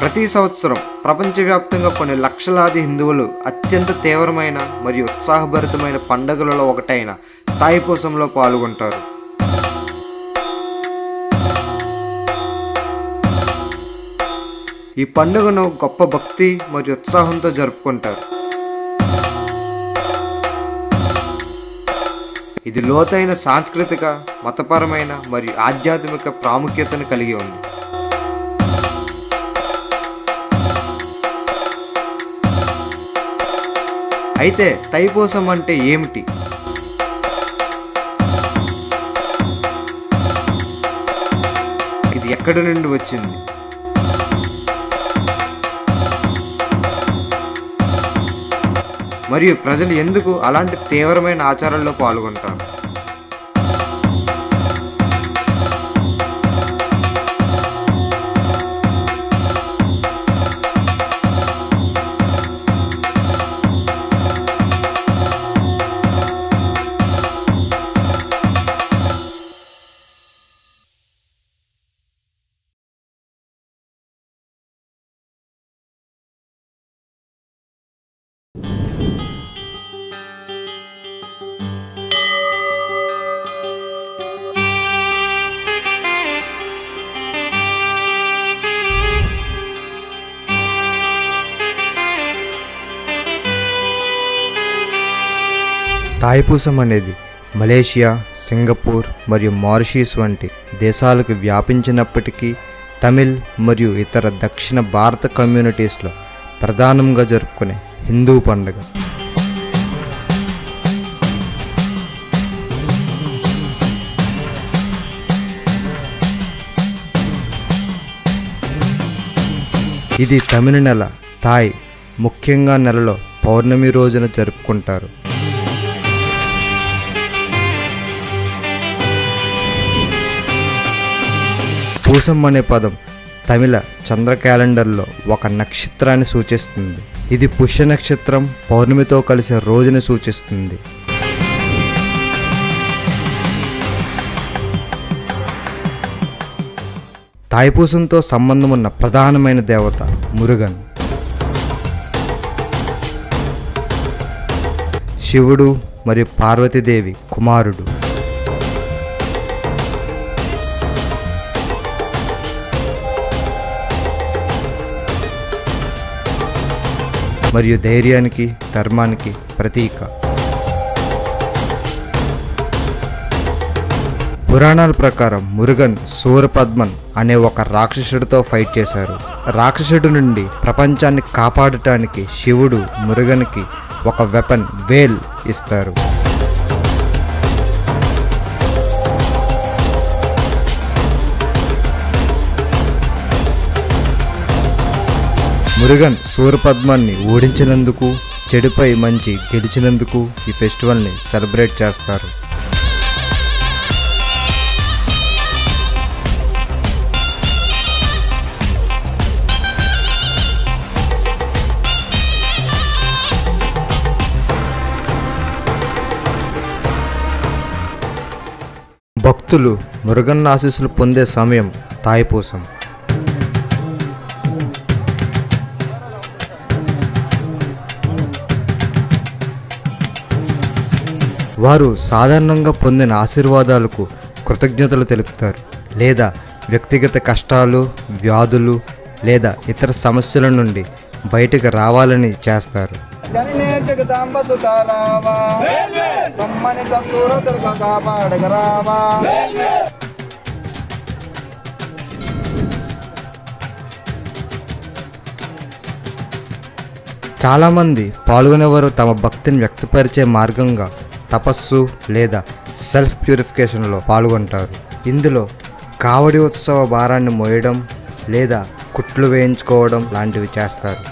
ప్రతి సంవత్సరం ప్రపంచవ్యాప్తంగా కొన్ని లక్షలాది హిందువులు అత్యంత తీవ్రమైన మరియు ఉత్సాహభరితమైన పండుగలలో ఒకటైన తాయిపూసంలో పాల్గొంటారు. ఈ పండుగను గొప్ప భక్తి మరియు ఉత్సాహంతో జరుపుకుంటారు. ఇది లోతైన సాంస్కృతిక, మతపరమైన మరియు ఆధ్యాత్మిక ప్రాముఖ్యతను కలిగి ఉంది. అయితే తైపూసం అంటే ఏమిటి? ఇది ఎక్కడి నుండి వచ్చింది? మరియు ప్రజలు ఎందుకు అలాంటి తీవ్రమైన ఆచారాల్లో పాల్గొంటారు? తాయిపూసం అనేది మలేషియా, సింగపూర్ మరియు మారిషస్ వంటి దేశాలకు వ్యాపించినప్పటికీ తమిళ్ మరియు ఇతర దక్షిణ భారత కమ్యూనిటీస్లో ప్రధానంగా జరుపుకునే హిందూ పండుగ. ఇది తమిళ నెల తాయ్, ముఖ్యంగా నెలలో పౌర్ణమి రోజున జరుపుకుంటారు. పూసం అనే పదం తమిళ చంద్ర క్యాలెండర్లో ఒక నక్షత్రాన్ని సూచిస్తుంది. ఇది పుష్య నక్షత్రం పౌర్ణమితో కలిసే రోజుని సూచిస్తుంది. తాయిపూసంతో సంబంధం ఉన్న ప్రధానమైన దేవత మురుగన్. శివుడు మరియు పార్వతీదేవి కుమారుడు. మరియు ధైర్యానికి, ధర్మానికి ప్రతీక. పురాణాల ప్రకారం మురుగన్ సూరపద్మన్ అనే ఒక రాక్షసుడితో ఫైట్ చేశారు. రాక్షసుడి నుండి ప్రపంచాన్ని కాపాడటానికి శివుడు మురుగన్కి ఒక వెపన్ వేల్ ఇస్తారు. మురుగన్ సూరపద్మాన్ని ఓడించినందుకు, చెడుపై మంచి గెలిచినందుకు ఈ ఫెస్టివల్ని సెలబ్రేట్ చేస్తారు. భక్తులు మురుగన్ ఆశీస్సులు పొందే సమయం తాయిపూసం. వారు సాధారణంగా పొందిన ఆశీర్వాదాలకు కృతజ్ఞతలు తెలుపుతారు, లేదా వ్యక్తిగత కష్టాలు, వ్యాధులు లేదా ఇతర సమస్యల నుండి బయటకు రావాలని చేస్తారు. చాలామంది పాల్గొనేవారు తమ భక్తిని వ్యక్తపరిచే మార్గంగా తపస్సు లేదా సెల్ఫ్ ప్యూరిఫికేషన్లో పాల్గొంటారు. ఇందులో కావడి ఉత్సవ భారాన్ని మోయడం లేదా కుట్లు వేయించుకోవడం లాంటివి చేస్తారు.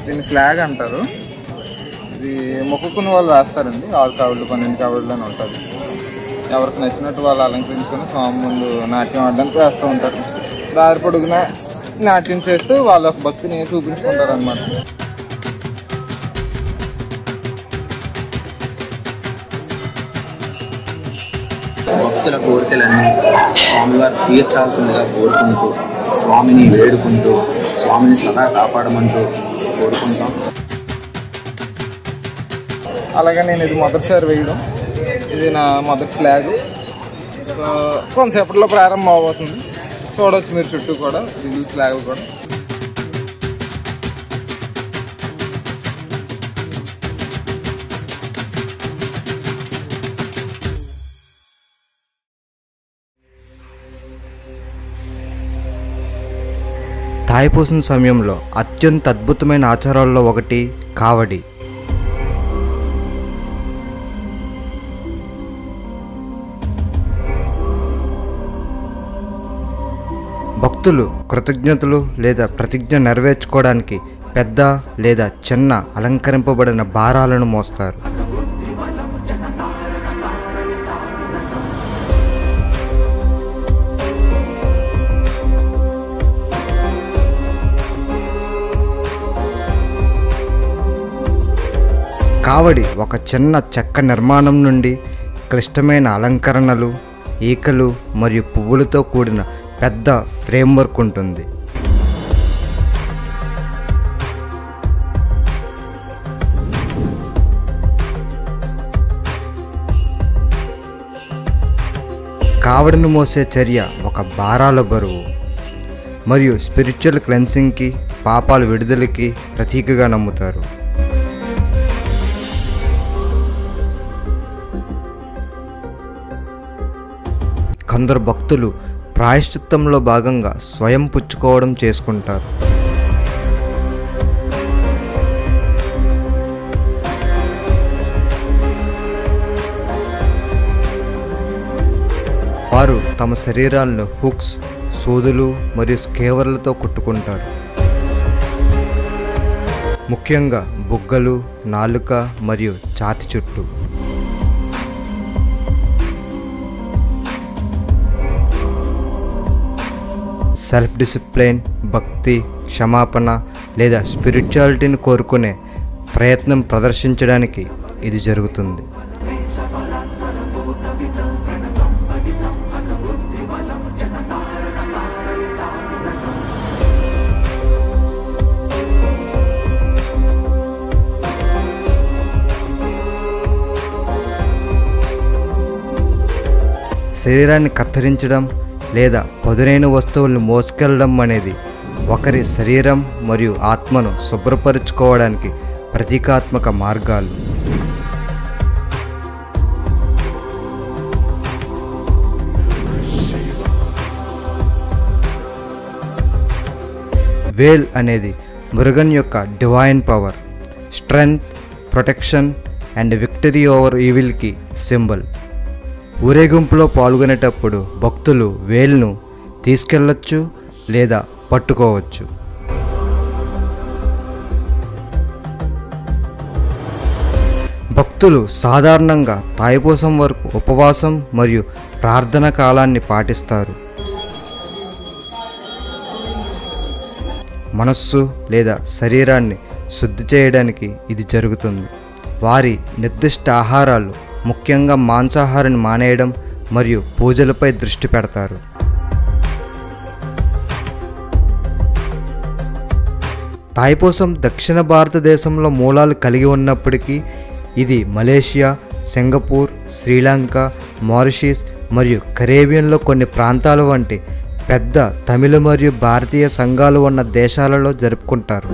దీన్ని స్లాగ్ అంటారు. ఇది మొక్కుకున్న వాళ్ళు వేస్తారండి. 6 కావిళ్ళు 12 కావిళ్ళు అని ఉంటుంది. ఎవరికి నచ్చినట్టు వాళ్ళు అలంకరించుకొని స్వామి ముందు నాట్యం ఆడడానికి వేస్తూ ఉంటారు. దారి పొడుగున నాట్యం చేస్తూ వాళ్ళ భక్తిని చూపించుకుంటారు అన్నమాట. భక్తుల కోరికలన్నీ స్వామివారు తీర్చాల్సిందిగా కోరుకుంటూ, స్వామిని వేడుకుంటూ, స్వామిని సదా కాపాడమంటూ కోరుకుంటాం. అలాగే నేను ఇది మొదటిసారి వేయడం. ఇది నా మొదటి స్లాగ్. కొంతసేపట్లో ప్రారంభం అవబోతుంది. చూడవచ్చు మీరు చుట్టూ కూడా ఇది స్లాగ్ కూడా. తాయిపూసన సమయంలో అత్యంత అద్భుతమైన ఆచారాల్లో ఒకటి కావడి. భక్తులు కృతజ్ఞతలు లేదా ప్రతిజ్ఞ నెరవేర్చుకోవడానికి పెద్ద లేదా చిన్న అలంకరింపబడిన భారాలను మోస్తారు. కావడి ఒక చిన్న చెక్క నిర్మాణం నుండి క్లిష్టమైన అలంకరణలు, ఈకలు మరియు పువ్వులతో కూడిన పెద్ద ఫ్రేమ్వర్క్ ఉంటుంది. కావడిని మోసే చర్య ఒక భారాల బరువు మరియు స్పిరిచువల్ క్లెన్సింగ్కి, పాపాల విడుదలకి ప్రతీకగా నమ్ముతారు. కొందరు భక్తులు ప్రాయశ్చిత్తంలో భాగంగా స్వయం పుచ్చుకోవడం చేసుకుంటారు. వారు తమ శరీరాలను హుక్స్, సూదులు మరియు స్కేవర్లతో కుట్టుకుంటారు. ముఖ్యంగా బుగ్గలు, నాలుక మరియు ఛాతీ చుట్టూ. సెల్ఫ్ డిసిప్లిన్, భక్తి, క్షమాపణ లేదా స్పిరిచువాలిటీని కోరుకునే ప్రయత్నం ప్రదర్శించడానికి ఇది జరుగుతుంది. శరీరాన్ని కత్తిరించడం లేదా పదునైన వస్తువులను మోసుకెళ్ళడం అనేది ఒకరి శరీరం మరియు ఆత్మను శుభ్రపరుచుకోవడానికి ప్రతీకాత్మక మార్గాలు. వేల్ అనేది మురుగన్ యొక్క divine power, strength, protection and victory over ఈవిల్కి సింబల్. ఊరేగింపులో పాల్గొనేటప్పుడు భక్తులు వేల్ను తీసుకెళ్ళొచ్చు లేదా పట్టుకోవచ్చు. భక్తులు సాధారణంగా తాయిపూసం వరకు ఉపవాసం మరియు ప్రార్థన కాలాన్ని పాటిస్తారు. మనస్సు లేదా శరీరాన్ని శుద్ధి చేయడానికి ఇది జరుగుతుంది. వారి నిర్దిష్ట ఆహారాలు, ముఖ్యంగా మాంసాహారాన్ని మానేయడం మరియు పూజలపై దృష్టి పెడతారు. తాయిపూసం దక్షిణ భారతదేశంలో మూలాలు కలిగి ఉన్నప్పటికీ ఇది మలేషియా, సింగపూర్, శ్రీలంక, మారిషస్ మరియు కరేబియన్లో కొన్ని ప్రాంతాలు వంటి పెద్ద తమిళ మరియు భారతీయ సంఘాలు ఉన్న దేశాలలో జరుపుకుంటారు.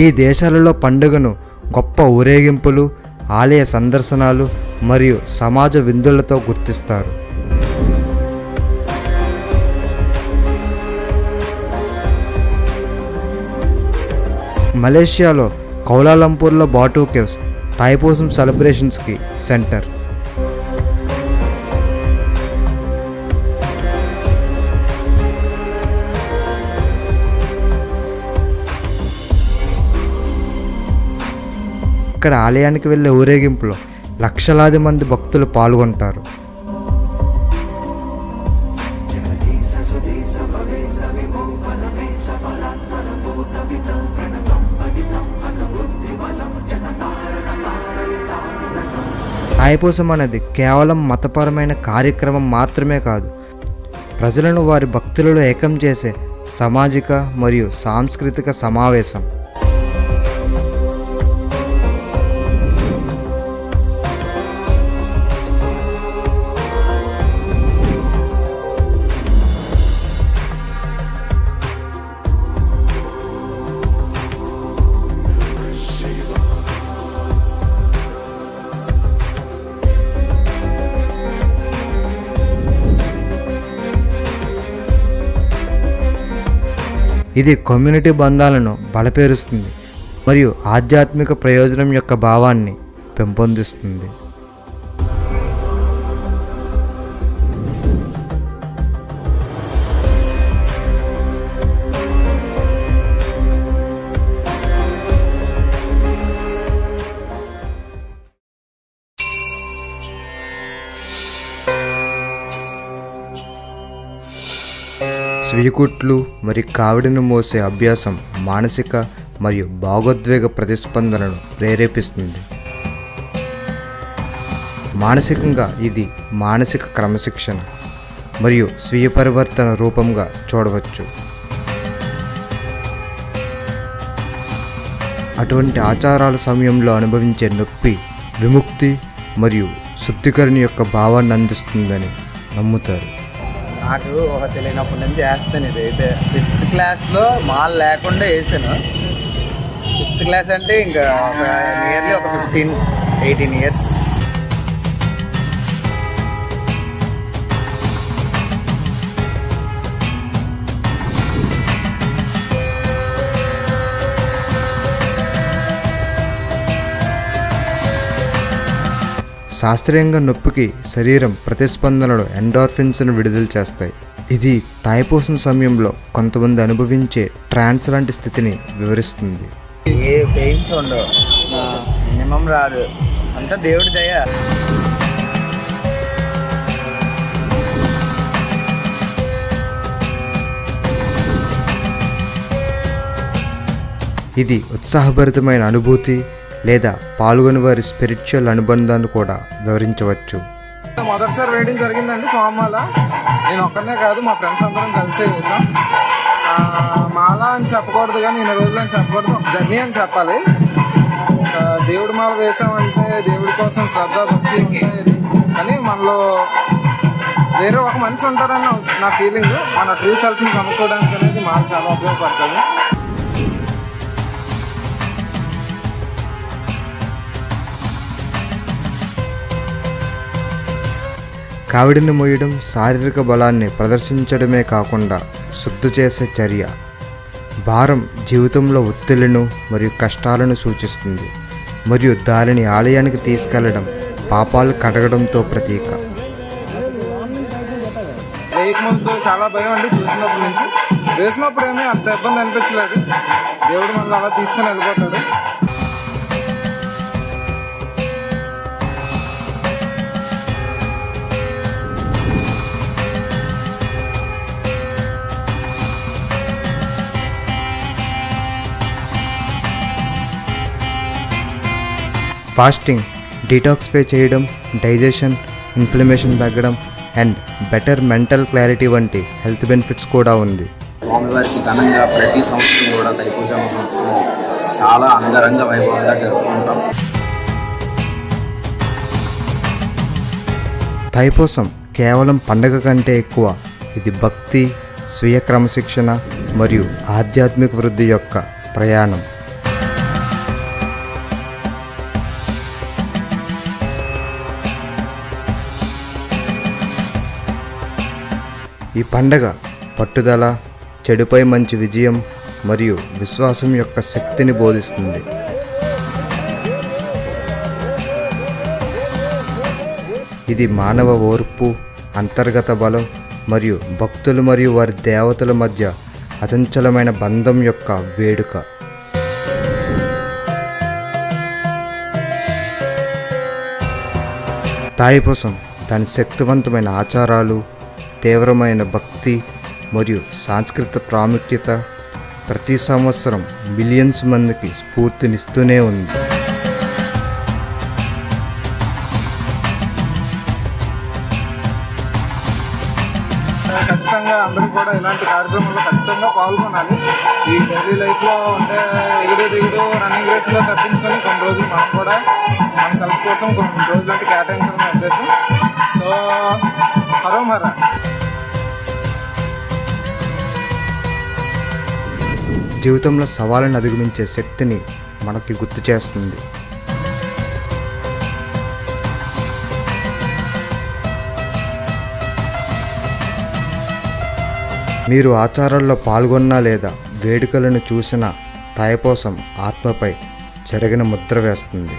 ఈ దేశాలలో పండుగను గొప్ప ఊరేగింపులు, ఆలయ సందర్శనాలు మరియు సమాజ విందులతో గుర్తిస్తారు. మలేషియాలో కౌలాలంపూర్లో బాటు కేవ్స్ తాయిపూసం సెలబ్రేషన్స్కి సెంటర్. ఇక్కడ ఆలయానికి వెళ్ళే ఊరేగింపులో లక్షలాది మంది భక్తులు పాల్గొంటారు. తాయపూసం అనేది కేవలం మతపరమైన కార్యక్రమం మాత్రమే కాదు, ప్రజలను వారి భక్తులలో ఏకం చేసే సామాజిక మరియు సాంస్కృతిక సమావేశం. ఇది కమ్యూనిటీ బంధాలను బలపరుస్తుంది మరియు ఆధ్యాత్మిక ప్రయోజనం యొక్క భావాన్ని పెంపొందిస్తుంది. స్వీకుట్లు మరియు కావిడిని మోసే అభ్యాసం మానసిక మరియు భావోద్వేగ ప్రతిస్పందనను ప్రేరేపిస్తుంది. మానసికంగా ఇది మానసిక క్రమశిక్షణ మరియు స్వీయ పరివర్తన రూపంగా చూడవచ్చు. అటువంటి ఆచారాల సమయంలో అనుభవించే నొప్పి విముక్తి మరియు శుద్ధీకరణ యొక్క భావాన్ని అందిస్తుందని నమ్ముతారు. నాకు ఒక తెలియనప్పటి నుంచి వేస్తాను. ఇదైతే 5th క్లాస్లో మాల్ లేకుండా వేసాను. 5th క్లాస్ అంటే ఇంకా నియర్లీ ఒక 15-18 ఇయర్స్. శాస్త్రీయంగా నొప్పికి శరీరం ప్రతిస్పందనలు ఎండార్ఫిన్స్ను విడుదల చేస్తాయి. ఇది తాయపూసిన సమయంలో కొంతమంది అనుభవించే ట్రాన్స్ లాంటి స్థితిని వివరిస్తుంది. ఏ పెయిన్స్ ఉండవు, మినిమం రాదు, అంతా దేవుడి దయ. ఇది ఉత్సాహభరితమైన అనుభూతి లేదా పాల్గొని వారి స్పిరిచువల్ అనుబంధాన్ని కూడా వివరించవచ్చు. మొదటిసారి వేయడం జరిగిందండి సోమమాల. నేను ఒక్కనే కాదు, మా ఫ్రెండ్స్ అందరం కలిసే వేసాం. మాల అని చెప్పకూడదు కానీ ఇన్ని రోజులు అని చెప్పకూడదు, జర్నీ అని చెప్పాలి. దేవుడి మాల వేసామంటే దేవుడి కోసం శ్రద్ధ భక్తి ఉంటాయి, కానీ మనలో వేరే ఒక మనిషి ఉంటారని నా ఫీలింగ్. మన ట్రూ సెల్ఫ్ని కనుక్కోవడానికి అనేది మాల చాలా ఉపయోగపడుతుంది. కావిడిని మోయడం శారీరక బలాన్ని ప్రదర్శించడమే కాకుండా శుద్ధి చేసే చర్య. భారం జీవితంలో ఒత్తిళ్లను మరియు కష్టాలను సూచిస్తుంది మరియు దానిని ఆలయానికి తీసుకెళ్లడం పాపాలు కడగడంతో ప్రతీక. వేయకముందు చాలా భయం అండి చూసినప్పటి నుంచి. వేసినప్పుడు ఏమీ అంత ఇబ్బంది అనిపించలేదు. దేవుడు మనల్ని అలా తీసుకుని వెళ్ళిపోతాడు. ఫాస్టింగ్ డీటాక్సిఫై చేయడం, డైజెషన్, ఇన్ఫ్లమేషన్ తగ్గడం అండ్ బెటర్ మెంటల్ క్లారిటీ వంటి హెల్త్ బెనిఫిట్స్ కూడా ఉంది. స్వామివారికి ఘనంగా ప్రతి సంవత్సరం కూడా తైపూజ మహోత్సవం చాలా అంగరంగ వైభవంగా జరుపుకుంటాం. తాయపూసం కేవలం పండగ కంటే ఎక్కువ. ఇది భక్తి, స్వీయ క్రమశిక్షణ మరియు ఆధ్యాత్మిక వృద్ధి యొక్క ప్రయాణం. ఈ పండగ పట్టుదల, చెడుపై మంచి విజయం మరియు విశ్వాసం యొక్క శక్తిని బోధిస్తుంది. ఇది మానవ ఓర్పు, అంతర్గత బలం మరియు భక్తులు మరియు వారి దేవతల మధ్య అచంచలమైన బంధం యొక్క వేడుక. తాయిపూసం దాని శక్తివంతమైన ఆచారాలు, తీవ్రమైన భక్తి మరియు సాంస్కృతిక ప్రాముఖ్యత ప్రతి సంవత్సరం మిలియన్స్ మందికి స్ఫూర్తినిస్తూనే ఉంది. ఖచ్చితంగా అందరూ కూడా ఇలాంటి కార్యక్రమంలో ఖచ్చితంగా పాల్గొనాలి. ఈ డైలీ లైఫ్లో ఉంటే ఎగుడు దిగుడు రన్నింగ్ రేస్లో తప్పించుకొని కొన్ని రోజులు మనం కూడా మన సెల్ఫ్ కోసం కొన్ని రోజులు అంటే కేటాయించాలనే ఉద్దేశం. సో హరం హర. జీవితంలో సవాళ్ళను అధిగమించే శక్తిని మనకి గుర్తు చేస్తుంది. మీరు ఆచారాల్లో పాల్గొన్నా లేదా వేడుకలను చూసిన తాయిపూసం ఆత్మపై చెరగిన ముద్ర వేస్తుంది.